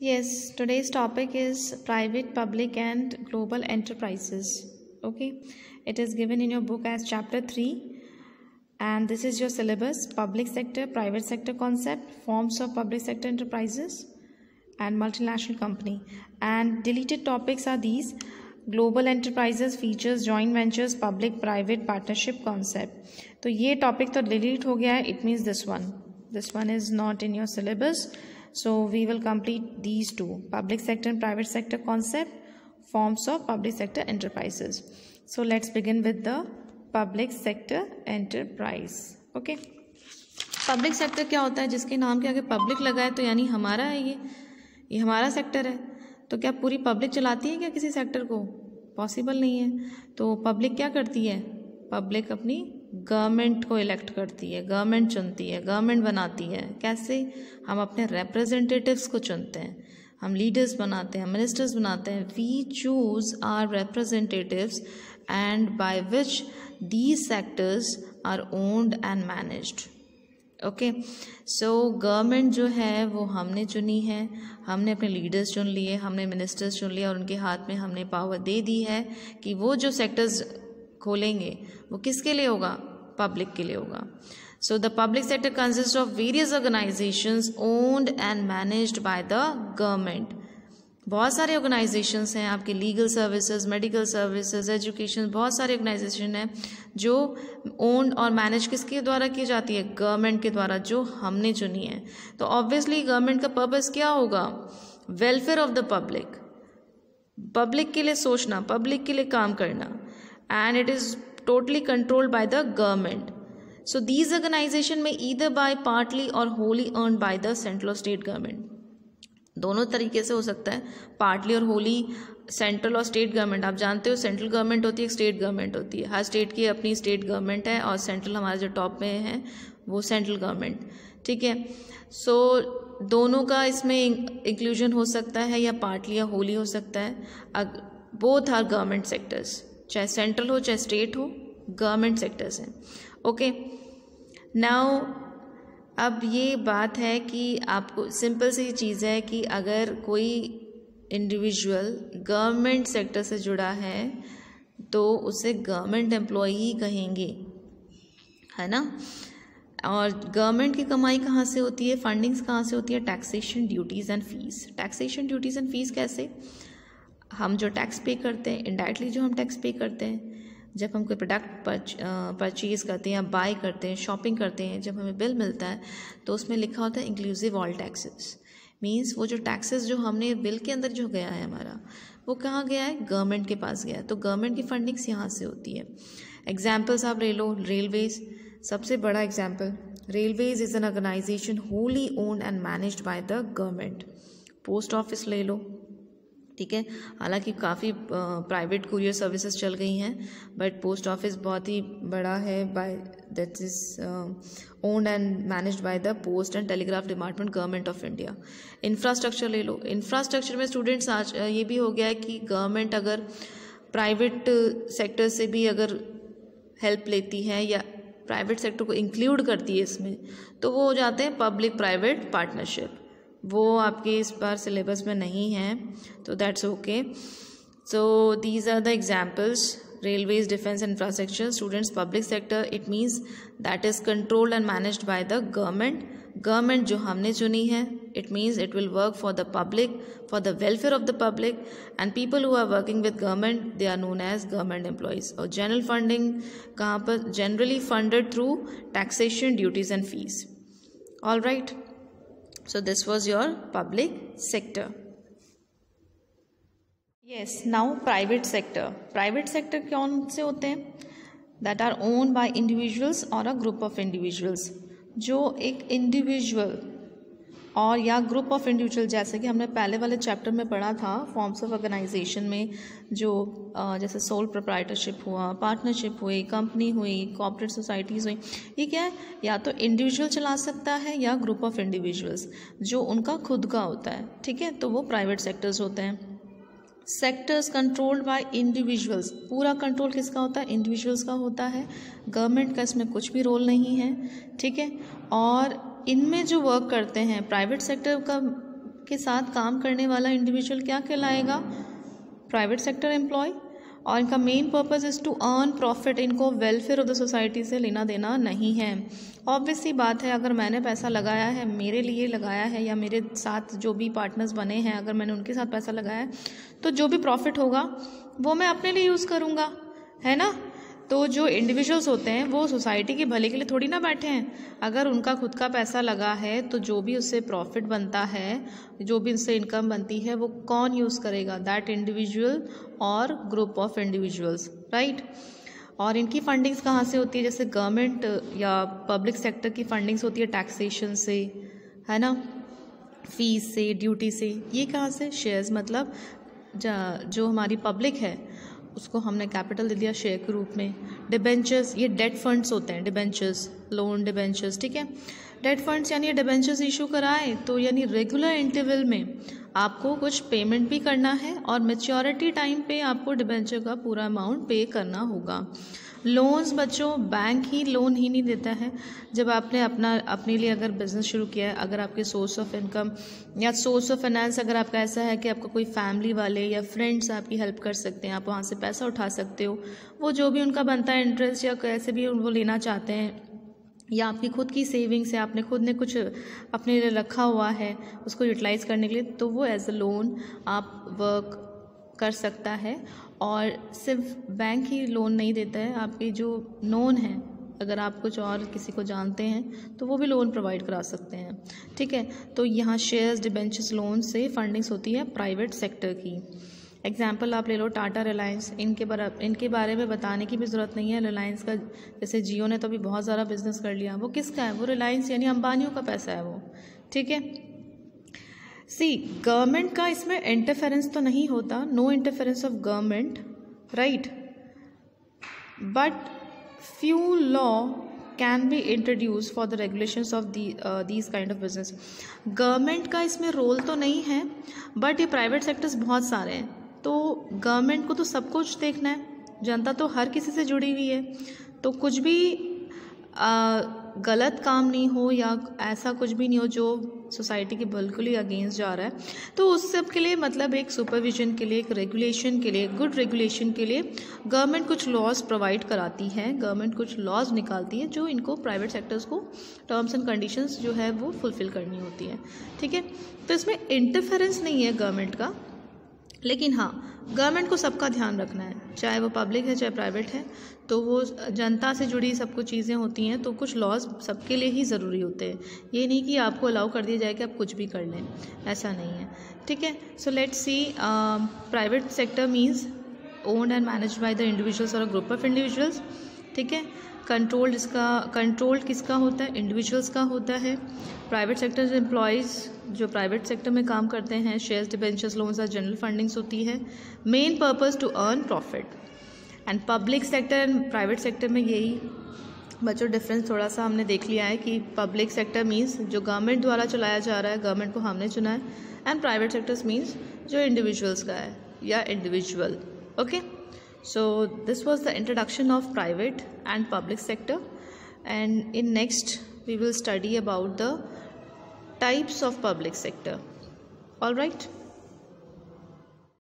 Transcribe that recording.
Yes, today's topic is private, public, and global enterprises. Okay, it is given in your book as chapter 3, and this is your syllabus: public sector, private sector concept, forms of public sector enterprises, and multinational company. And deleted topics are these: global enterprises, features, joint ventures, public private partnership concept. तो ये topic तो delete हो गया है. It means this one is not in your syllabus. So we will complete these two: public sector and private sector concept, forms of public sector enterprises. So let's begin with the public sector enterprise. Okay, public sector क्या होता है? जिसके नाम के आगे public लगा है तो यानी हमारा है, ये हमारा सेक्टर है. तो क्या पूरी पब्लिक चलाती है क्या किसी सेक्टर को? पॉसिबल नहीं है. तो पब्लिक क्या करती है? पब्लिक अपनी गवर्नमेंट को इलेक्ट करती है, गवर्नमेंट चुनती है, गवर्नमेंट बनाती है. कैसे? हम अपने रिप्रेजेंटेटिव्स को चुनते हैं, हम लीडर्स बनाते हैं, मिनिस्टर्स बनाते हैं. We choose our representatives and by which these sectors are owned and managed. Okay, so government जो है वो हमने चुनी है, हमने अपने लीडर्स चुन लिए, हमने मिनिस्टर्स चुन लिए और उनके हाथ में हमने पावर दे दी है कि वो जो सेक्टर्स खोलेंगे वो किसके लिए होगा? पब्लिक के लिए होगा. So the public sector consist of various organisations owned and managed by the government. बहुत सारे ऑर्गेनाइजेशंस हैं, आपके legal services, medical services, education, बहुत सारे ऑर्गेनाइजेशन हैं जो ओन्ड और मैनेज किसके द्वारा की जाती है? गवर्नमेंट के द्वारा, जो हमने चुनी है. तो ऑब्वियसली गवर्नमेंट का पर्पस क्या होगा? Welfare of the public, public के लिए सोचना, पब्लिक के लिए काम करना. And it is totally controlled by the government. So these organisation में ईदर बाय पार्टली और wholly owned by the central और स्टेट गवर्नमेंट. दोनों तरीके से हो सकता है, पार्टली और होली. सेंट्रल और स्टेट गवर्नमेंट, आप जानते हो सेंट्रल गवर्नमेंट होती है, एक स्टेट गवर्नमेंट होती है. हर स्टेट की अपनी स्टेट गवर्नमेंट है और सेंट्रल हमारे जो टॉप में है वो सेंट्रल गवर्नमेंट. ठीक है, सो दोनों का इसमें इंक्लूजन हो सकता है, या पार्टली या होली हो सकता है. बोथ आर गवर्नमेंट सेक्टर्स, चाहे सेंट्रल हो चाहे स्टेट हो, गवर्नमेंट सेक्टर्स हैं. ओके, नाउ अब ये बात है कि आपको सिंपल सी चीज़ है कि अगर कोई इंडिविजुअल गवर्नमेंट सेक्टर से जुड़ा है तो उसे गवर्नमेंट एम्प्लॉय ही कहेंगे, है ना. और गवर्नमेंट की कमाई कहाँ से होती है? फंडिंग्स कहाँ से होती है? Taxation, duties and fees. Taxation, duties and fees कैसे? हम जो टैक्स पे करते हैं, इनडायरेक्टली जो हम टैक्स पे करते हैं, जब हम कोई प्रोडक्ट परचेज़ करते हैं या बाय करते हैं, शॉपिंग करते हैं, जब हमें बिल मिलता है तो उसमें लिखा होता है इंक्लूसिव ऑल टैक्सेस. मींस वो जो टैक्सेस जो हमने बिल के अंदर जो गया है हमारा, वो कहाँ गया है? गवर्नमेंट के पास गया है. तो गवर्नमेंट की फंडिंग्स यहाँ से होती है. एग्जाम्पल्स आप ले लो. रेलवेज सबसे बड़ा example. Railways is an organisation wholly owned and managed by the government. Post office ले लो, ठीक है. हालांकि काफ़ी प्राइवेट कुरियर सर्विसेज चल गई हैं, बट पोस्ट ऑफिस बहुत ही बड़ा है, by that is owned and managed by the post and telegraph department, government of India. Infrastructure ले लो. इंफ्रास्ट्रक्चर में स्टूडेंट्स आज ये भी हो गया है कि गवर्नमेंट अगर प्राइवेट सेक्टर से भी अगर हेल्प लेती है या प्राइवेट सेक्टर को इंक्लूड करती है इसमें, तो वो हो जाते हैं पब्लिक प्राइवेट पार्टनरशिप. वो आपके इस बार सिलेबस में नहीं है, तो that's okay. So these are the examples. Railways, defence, infrastructure. Students, public sector it means that is controlled and managed by the government. Government जो हमने चुनी है, it means it will work for the public, for the welfare of the public. And people who are working with government, they are known as government employees. और general funding कहाँ पर? Generally funded through taxation, duties and fees. All right. So this was your public sector. Yes, now private sector. Private sector कौन से होते हैं? That are owned by individuals or a group of individuals. जो एक individual और या group of individual, जैसे कि हमने पहले वाले चैप्टर में पढ़ा था फॉर्म्स ऑफ ऑर्गेनाइजेशन में, जो जैसे सोल प्रोप्राइटरशिप हुआ, पार्टनरशिप हुई, कंपनी हुई, कॉर्पोरेट सोसाइटीज़ हुई. ये क्या है? या तो इंडिविजुअल चला सकता है या ग्रुप ऑफ इंडिविजुअल्स जो उनका खुद का होता है. ठीक है, तो वो प्राइवेट सेक्टर्स होते हैं. Sectors controlled by individuals. पूरा कंट्रोल किसका होता है? इंडिविजुअल्स का होता है. गवर्नमेंट का इसमें कुछ भी रोल नहीं है. ठीक है, और इनमें जो वर्क करते हैं प्राइवेट सेक्टर का के साथ काम करने वाला इंडिविजुअल क्या कहलाएगा? Private sector employ. और इनका main purpose is to earn profit. इनको वेलफेयर ऑफ द सोसाइटी से लेना देना नहीं है। ऑब्वियस सी बात है, अगर मैंने पैसा लगाया है, मेरे लिए लगाया है, या मेरे साथ जो भी पार्टनर्स बने हैं अगर मैंने उनके साथ पैसा लगाया है, तो जो भी प्रॉफिट होगा वो मैं अपने लिए यूज़ करूँगा, है ना। तो जो इंडिविजुअल्स होते हैं वो सोसाइटी के भले के लिए थोड़ी ना बैठे हैं। अगर उनका खुद का पैसा लगा है तो जो भी उससे प्रॉफिट बनता है, जो भी उससे इनकम बनती है, वो कौन यूज़ करेगा? दैट इंडिविजुअल और ग्रुप ऑफ इंडिविजुअल्स, राइट। और इनकी फंडिंग्स कहाँ से होती है? जैसे गवर्नमेंट या पब्लिक सेक्टर की फंडिंग्स होती है टैक्सेशन से, है ना, फीस से, ड्यूटी से। ये कहाँ से? शेयर्स, मतलब जो हमारी पब्लिक है उसको हमने कैपिटल दे दिया शेयर के रूप में। डिबेंचर्स, ये डेट फंड्स होते हैं, डिबेंचर्स, लोन डिबेंचर्स, ठीक है। डेट फंड्स यानी डिबेंचर्स इशू कराए तो यानी रेगुलर इंटरवल में आपको कुछ पेमेंट भी करना है और मैच्योरिटी टाइम पे आपको डिबेंचर का पूरा अमाउंट पे करना होगा। लोन्स बच्चों, बैंक ही लोन ही नहीं देता है। जब आपने अपने लिए अगर बिजनेस शुरू किया है, अगर आपके सोर्स ऑफ इनकम या सोर्स ऑफ फाइनेंस अगर आपका ऐसा है कि आपका कोई फैमिली वाले या फ्रेंड्स आपकी हेल्प कर सकते हैं, आप वहाँ से पैसा उठा सकते हो, वो जो भी उनका बनता है इंटरेस्ट या कैसे भी वो लेना चाहते हैं, या आपकी खुद की सेविंग्स है, आपने खुद ने कुछ अपने लिए रखा हुआ है उसको यूटिलाइज करने के लिए, तो वो एज अ लोन आप वर्क कर सकता है। और सिर्फ बैंक ही लोन नहीं देता है, आपके जो नोन हैं, अगर आप कुछ और किसी को जानते हैं तो वो भी लोन प्रोवाइड करा सकते हैं, ठीक है। तो यहाँ शेयर्स, डिबेंचर्स, लोन से फंडिंग्स होती है प्राइवेट सेक्टर की। एग्जाम्पल आप ले लो टाटा, रिलायंस। इनके बारे में बताने की भी ज़रूरत नहीं है। रिलायंस का, जैसे जियो ने तो अभी बहुत ज़्यादा बिजनेस कर लिया, वो किसका है? वो रिलायंस यानी अंबानियों का पैसा है वो, ठीक है। सी, गवर्नमेंट का इसमें इंटरफेरेंस तो नहीं होता, no interference of government, right, but few law can be introduce for the regulations of these kind of business. Government का इसमें रोल तो नहीं है, बट ये प्राइवेट सेक्टर्स बहुत सारे हैं, तो गवर्नमेंट को तो सब कुछ देखना है, जनता तो हर किसी से जुड़ी हुई है, तो कुछ भी गलत काम नहीं हो या ऐसा कुछ भी नहीं हो जो सोसाइटी के बिल्कुल ही अगेंस्ट जा रहा है, तो उस सब के लिए मतलब एक सुपरविजन के लिए, एक रेगुलेशन के लिए, गुड रेगुलेशन के लिए गवर्नमेंट कुछ लॉज प्रोवाइड कराती है, गवर्नमेंट कुछ लॉज निकालती है जो इनको प्राइवेट सेक्टर्स को टर्म्स एंड कंडीशंस जो है वो फुलफिल करनी होती है, ठीक है। तो इसमें इंटरफेरेंस नहीं है गवर्नमेंट का, लेकिन हाँ गवर्नमेंट को सबका ध्यान रखना है, चाहे वो पब्लिक है चाहे प्राइवेट है, तो वो जनता से जुड़ी सब कुछ चीज़ें होती हैं, तो कुछ लॉज सबके लिए ही ज़रूरी होते हैं। ये नहीं कि आपको अलाउ कर दिया जाए कि आप कुछ भी कर लें, ऐसा नहीं है, ठीक है। So let's see, private sector means owned and managed by the individuals और अ ग्रुप ऑफ इंडिविजुअल्स, ठीक है। कंट्रोल्ड किसका होता है? इंडिविजुअल्स का होता है। प्राइवेट सेक्टर एम्प्लॉयज़ जो प्राइवेट सेक्टर में काम करते हैं, शेयर्स, डिबेंचर्स, लोन्स और जनरल फंडिंग्स होती है, main purpose to earn profit. And public sector and private sector में यही बच्चों डिफरेंस थोड़ा सा हमने देख लिया है कि पब्लिक सेक्टर मीन्स जो गवर्नमेंट द्वारा चलाया जा रहा है, गवर्नमेंट को हमने चुना है, एंड प्राइवेट सेक्टर्स मीन्स जो इंडिविजुअल्स का है या individual, okay. So this was the introduction of private and public sector, and in next we will study about the types of public sector. All right.